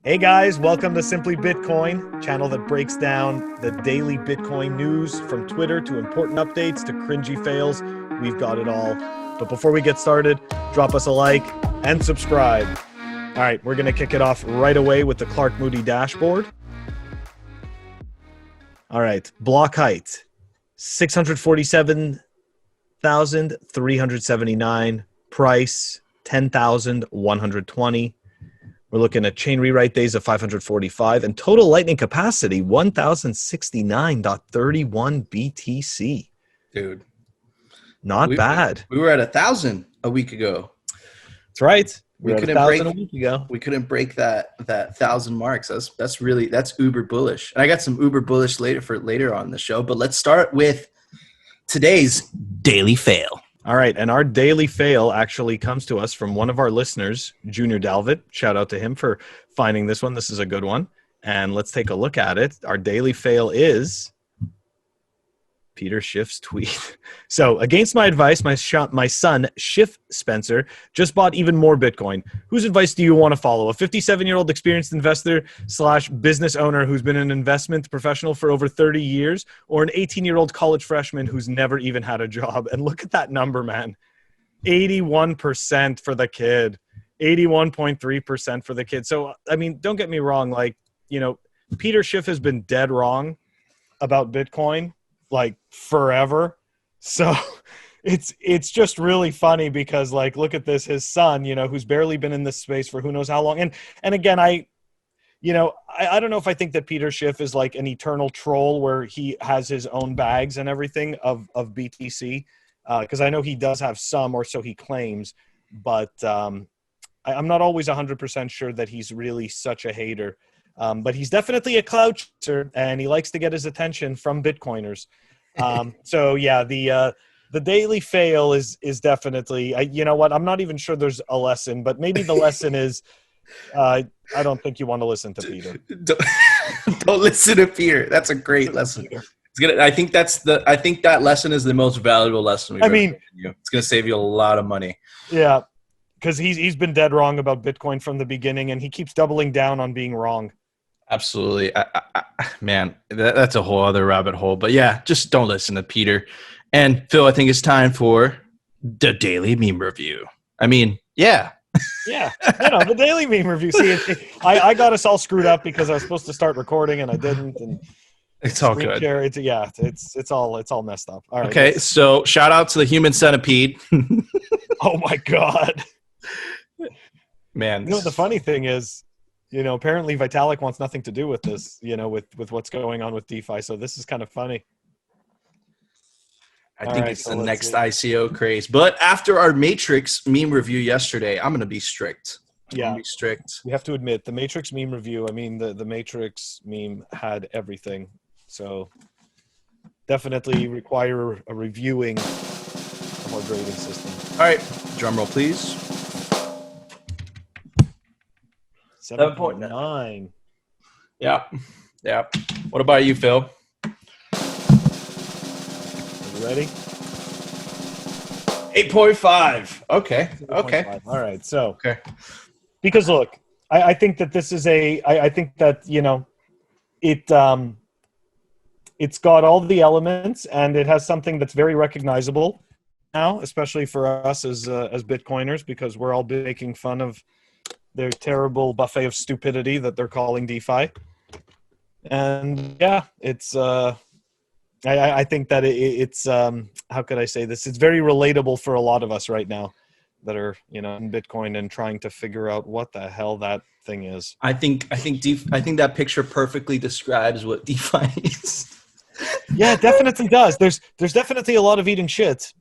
Hey guys, welcome to Simply Bitcoin, channel that breaks down the daily Bitcoin news from Twitter to important updates to cringy fails. We've got it all. But before we get started, drop us a like and subscribe. All right, we're going to kick it off right away with the Clark Moody dashboard. All right, block height, 647,379. Price, 10,120. We're looking at chain rewrite days of 545 and total lightning capacity 1,069.31 BTC. Dude, not bad. We were at 1,000 a week ago. That's right. We couldn't break that 1,000 marks. That's uber bullish. And I got some uber bullish later on the show. But let's start with today's daily fail. All right, and our daily fail actually comes to us from one of our listeners, Junior Dalvit. Shout out to him for finding this one. This is a good one. And let's take a look at it. Our daily fail is Peter Schiff's tweet. So, against my advice, my son, Schiff Spencer, just bought even more Bitcoin. Whose advice do you want to follow? A 57-year-old experienced investor / business owner who's been an investment professional for over 30 years, or an 18-year-old college freshman who's never even had a job? And look at that number, man. 81% for the kid. 81.3% for the kid. So, I mean, don't get me wrong. Peter Schiff has been dead wrong about Bitcoin forever. So it's just really funny because look at this, his son, who's barely been in this space for who knows how long. And again, I don't know if I think that Peter Schiff is like an eternal troll where he has his own bags and everything of BTC. Cause I know he does have some, or so he claims, but I'm not always 100% sure that he's really such a hater. But he's definitely a clout chaser, and he likes to get his attention from Bitcoiners. So yeah, the daily fail is definitely. You know what? I'm not even sure there's a lesson, but maybe the lesson is, I don't think you want to listen to Peter. Don't listen to Peter. That's a great lesson. I think that lesson is the most valuable lesson. It's gonna save you a lot of money. Yeah, because he's been dead wrong about Bitcoin from the beginning, and he keeps doubling down on being wrong. Absolutely. Man, that's a whole other rabbit hole. But yeah, just don't listen to Peter. And Phil, I think it's time for the daily meme review. I mean, yeah. Yeah, the daily meme review. See, I got us all screwed up because I was supposed to start recording and I didn't. And it's all good. It's all messed up. All right. Okay, so shout out to the human centipede. Oh my God. Man. The funny thing is, apparently Vitalik wants nothing to do with this, with what's going on with DeFi. So this is kind of funny. I think it's the next ICO craze. But after our Matrix meme review yesterday, I'm going to be strict. Yeah. We have to admit, the Matrix meme review, the Matrix meme had everything. So definitely require a reviewing of our grading system. All right. Drum roll, please. 7.9. Yeah. What about you, Phil? Are you ready? 8.5. Okay. 8.5. All right. So, because look, I think that this is I think that, it's got all the elements and it has something that's very recognizable now, especially for us as Bitcoiners, because we're all making fun of their terrible buffet of stupidity that they're calling DeFi. And yeah, it's I think that it's how could I say this? It's very relatable for a lot of us right now that are, in Bitcoin and trying to figure out what the hell that thing is. I think that picture perfectly describes what DeFi is. Yeah, it definitely does. There's definitely a lot of eating shit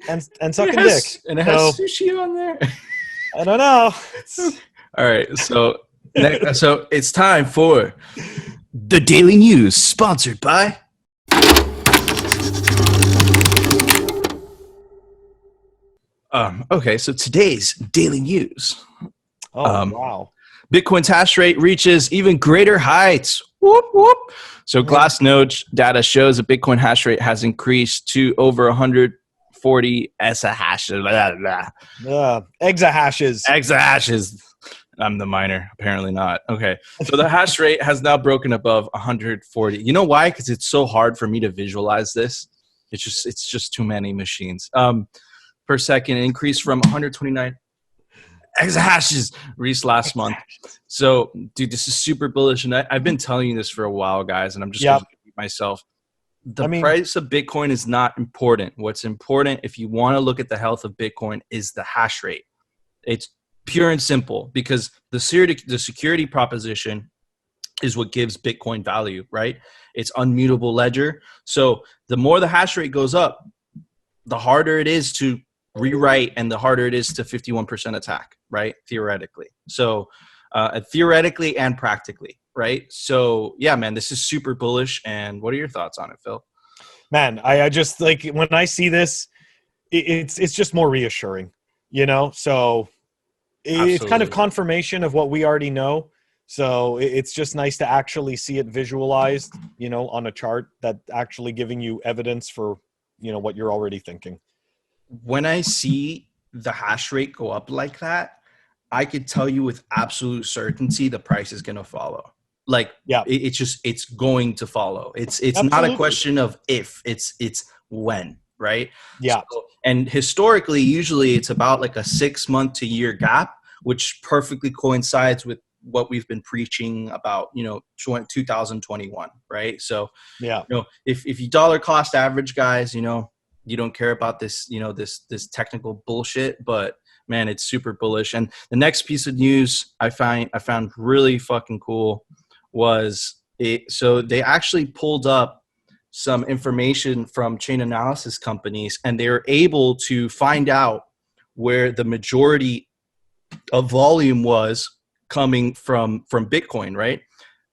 and sucking dick. And it has sushi on there. I don't know. All right, so it's time for the Daily News, sponsored by. Okay, so today's Daily News. Wow. Bitcoin's hash rate reaches even greater heights. Whoop, whoop. So Glassnode data shows that Bitcoin hash rate has increased to over 140 exahashes. Exahashes. I'm the miner. Apparently not. Okay. So the hash rate has now broken above 140. You know why? Because it's so hard for me to visualize this. It's just too many machines. Per second, increase from 129 exahashes reached last month. So, dude, this is super bullish. And I've been telling you this for a while, guys, and I'm just going to repeat myself. The price of Bitcoin is not important. What's important, if you want to look at the health of Bitcoin, is the hash rate. It's pure and simple, because the security proposition is what gives Bitcoin value, right? It's unmutable ledger. So the more the hash rate goes up, the harder it is to rewrite and the harder it is to 51% attack, right? Theoretically. So theoretically and practically, right? So yeah, man, this is super bullish. And what are your thoughts on it, Phil? Man, I just like when I see this, it's just more reassuring, you know? So it's kind of confirmation of what we already know. So it's just nice to actually see it visualized, you know, on a chart that actually giving you evidence for, you know, what you're already thinking. When I see the hash rate go up like that, I could tell you with absolute certainty the price is going to follow. Like, yeah, it's going to follow. It's Absolutely. Not a question of if, it's when, right? Yeah. So, and historically, usually it's about like a 6 month to year gap, which perfectly coincides with what we've been preaching about, you know, 2021, right? So, yeah, you know, if you dollar cost average, guys, you know, you don't care about this, you know, this technical bullshit, but man, it's super bullish. And the next piece of news I found really fucking cool was so they actually pulled up some information from chain analysis companies, and they were able to find out where the majority of volume was coming from Bitcoin, right?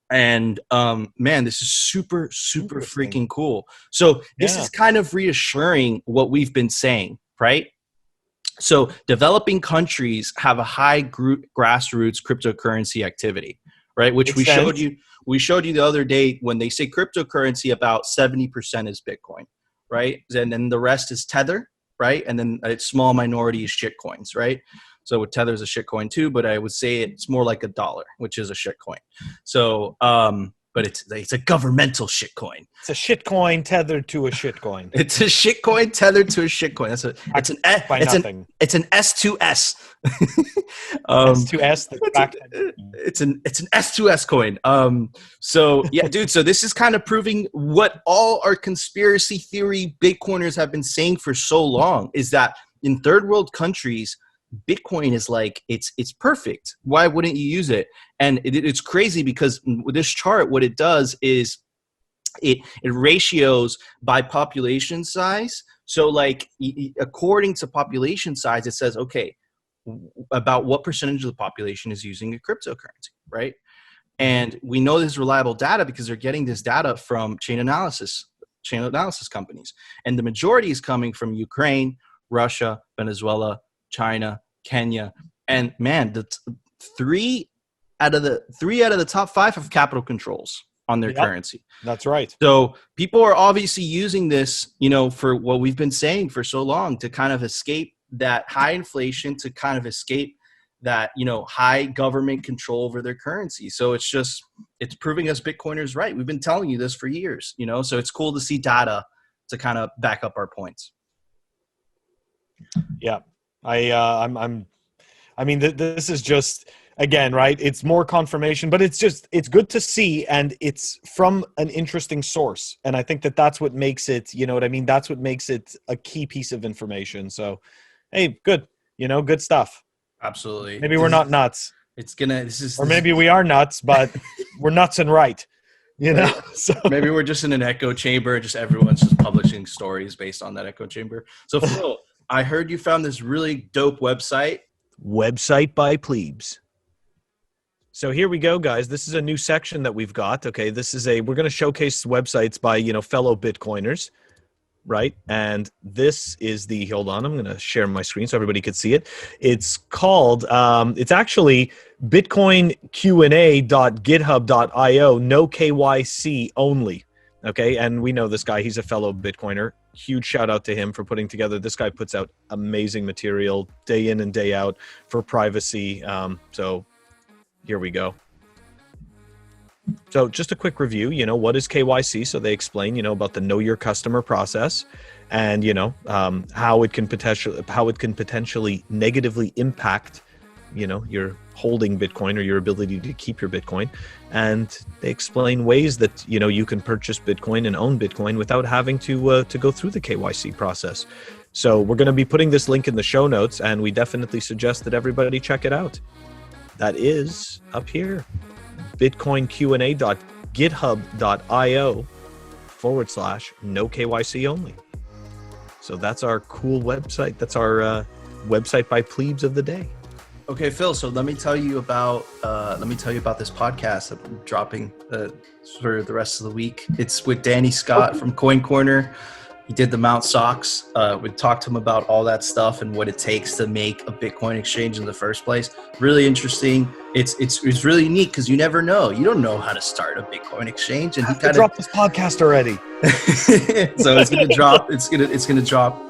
And man, this is super freaking cool. So this is kind of reassuring what we've been saying, right? So developing countries have a high grassroots cryptocurrency activity, right? Which we showed you the other day. When they say cryptocurrency, about 70% is Bitcoin, right? And then the rest is Tether, right? And then a small minority is shitcoins, right? So with Tether is a shitcoin too, but I would say it's more like $1, which is a shitcoin. So, but it's a governmental shitcoin. It's a shitcoin tethered to a shitcoin. It's a shitcoin tethered to a shitcoin. It's an S2S. S2S. It's an S2S coin. So yeah, dude. So this is kind of proving what all our conspiracy theory Bitcoiners have been saying for so long, is that in third world countries, Bitcoin is like, it's perfect. Why wouldn't you use it? And it's crazy because with this chart, what it does is it ratios by population size. So like according to population size, it says, okay, about what percentage of the population is using a cryptocurrency, right? And we know this is reliable data because they're getting this data from chain analysis companies. And the majority is coming from Ukraine, Russia, Venezuela, China, Kenya, and man, the three out of the top 5 have capital controls on their currency. That's right. So people are obviously using this, you know, for what we've been saying for so long, to kind of escape that high inflation, to kind of escape that, you know, high government control over their currency. So it's proving us Bitcoiners right. We've been telling you this for years, you know, so it's cool to see data to kind of back up our points. Yeah. This is just, again, right? It's more confirmation, but it's good to see, and it's from an interesting source. And I think that's what makes it, you know what I mean? That's what makes it a key piece of information. So, hey, good, you know, good stuff. Absolutely. Maybe we're not nuts. Or maybe we are nuts, but we're nuts and right. You know, so maybe we're just in an echo chamber. Just everyone's just publishing stories based on that echo chamber. So Phil, I heard you found this really dope website. Website by Plebes. So here we go, guys. This is a new section that we've got. Okay, we're going to showcase websites by, you know, fellow Bitcoiners, right? And this is hold on, I'm going to share my screen so everybody could see it. It's called, it's actually bitcoinqa.github.io, no KYC only. Okay, and we know this guy. He's a fellow Bitcoiner. Huge shout out to him for putting together. This guy puts out amazing material day in and day out for privacy. So Here we go. So just a quick review, what is KYC? So they explain, about the know your customer process and, how it can potentially negatively impact, your holding Bitcoin or your ability to keep your Bitcoin. And they explain ways that, you can purchase Bitcoin and own Bitcoin without having to go through the KYC process. So we're going to be putting this link in the show notes, and we definitely suggest that everybody check it out. That is up here. bitcoinqa.github.io/no KYC only. So that's our cool website. That's our website by plebes of the day. Okay, Phil. So let me tell you about this podcast that I'm dropping for the rest of the week. It's with Danny Scott from Coin Corner. He did the Mount Sox. We talked to him about all that stuff and what it takes to make a Bitcoin exchange in the first place. Really interesting. It's really neat because you never know. You don't know how to start a Bitcoin exchange, and he kind of dropped this podcast already. So it's gonna drop. It's gonna drop.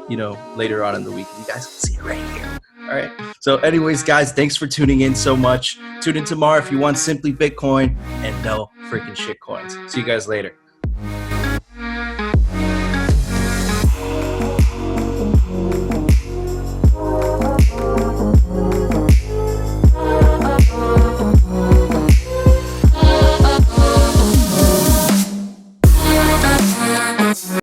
Later on in the week. You guys can see it right here. All right. So, anyways, guys, thanks for tuning in so much. Tune in tomorrow if you want simply Bitcoin and no freaking shit coins. See you guys later.